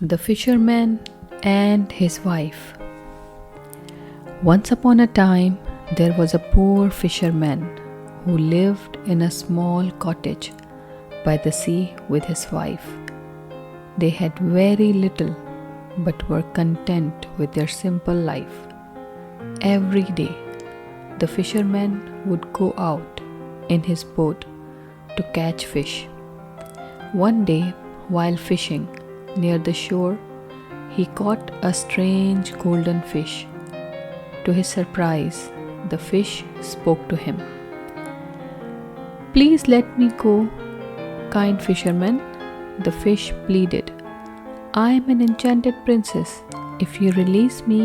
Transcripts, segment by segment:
The Fisherman and His Wife. Once upon a time, there was a poor fisherman who lived in a small cottage by the sea with his wife. They had very little but were content with their simple life. Every day, the fisherman would go out in his boat to catch fish. One day, while fishing near the shore, he caught a strange golden fish. To his surprise, the fish spoke to him. "Please let me go, kind fisherman," the fish pleaded. "I am an enchanted princess. If you release me,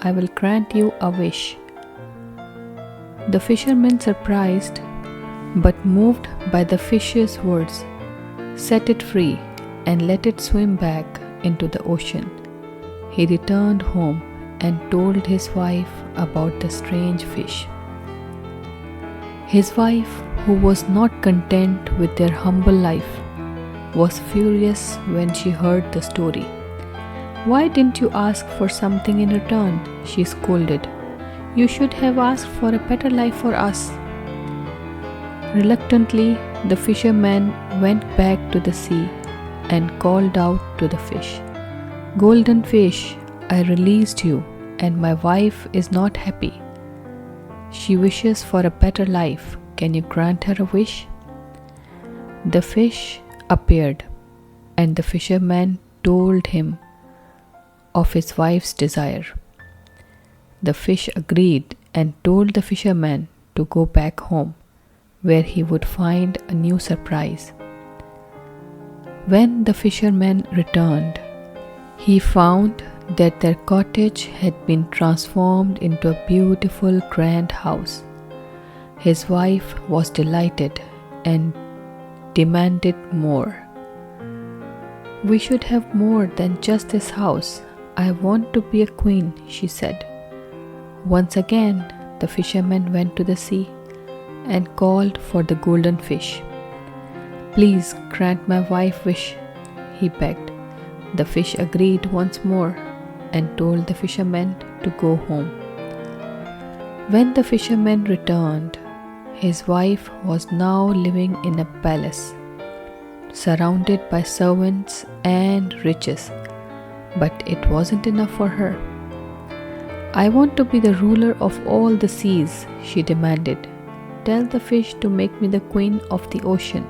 I will grant you a wish." The fisherman, surprised but moved by the fish's words, set it free and let it swim back into the ocean. He returned home and told his wife about the strange fish. His wife, who was not content with their humble life, was furious when she heard the story. "Why didn't you ask for something in return?" she scolded. "You should have asked for a better life for us." Reluctantly, the fisherman went back to the sea and called out to the fish, "Golden fish, I released you, and my wife is not happy. She wishes for a better life. Can you grant her a wish?" The fish appeared, and the fisherman told him of his wife's desire. The fish agreed and told the fisherman to go back home, where he would find a new surprise. When the fisherman returned, he found that their cottage had been transformed into a beautiful grand house. His wife was delighted and demanded more. "We should have more than just this house. I want to be a queen," she said. Once again, the fisherman went to the sea and called for the golden fish. "Please grant my wife wish," he begged. The fish agreed once more and told the fisherman to go home. When the fisherman returned, his wife was now living in a palace, surrounded by servants and riches, but it wasn't enough for her. "I want to be the ruler of all the seas," she demanded. "Tell the fish to make me the queen of the ocean."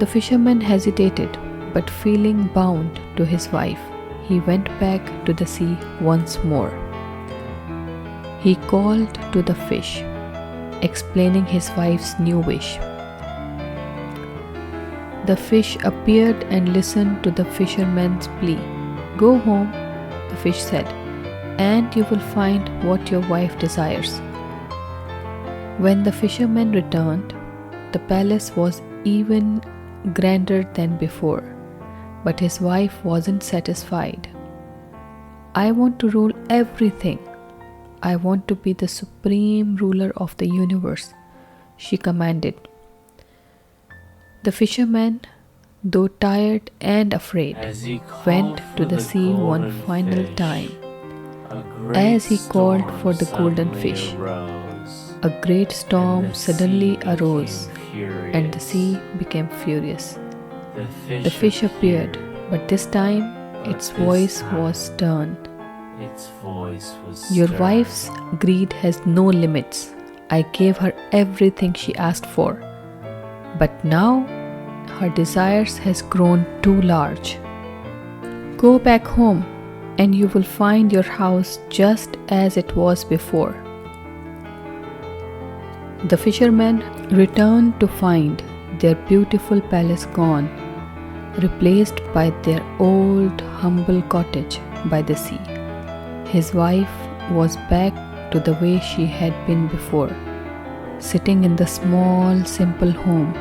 The fisherman hesitated, but feeling bound to his wife, he went back to the sea once more. He called to the fish, explaining his wife's new wish. The fish appeared and listened to the fisherman's plea. "Go home," the fish said, "and you will find what your wife desires." When the fisherman returned, the palace was even grander than before, but his wife wasn't satisfied. "I want to rule everything. I want to be the supreme ruler of the universe," she commanded. The fisherman, though tired and afraid, went to the sea one final time. As he called for the golden fish, a great storm suddenly arose, and the sea became furious. The fish appeared, but this time its voice was stern. "Your wife's greed has no limits. I gave her everything she asked for, but now her desires has grown too large. Go back home, and you will find your house just as it was before." The fishermen returned to find their beautiful palace gone, replaced by their old humble cottage by the sea. His wife was back to the way she had been before, sitting in the small, simple home.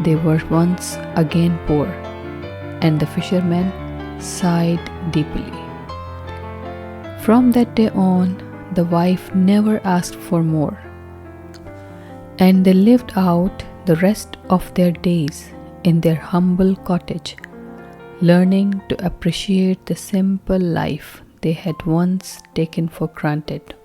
They were once again poor, and the fisherman sighed deeply. From that day on, the wife never asked for more, and they lived out the rest of their days in their humble cottage, learning to appreciate the simple life they had once taken for granted.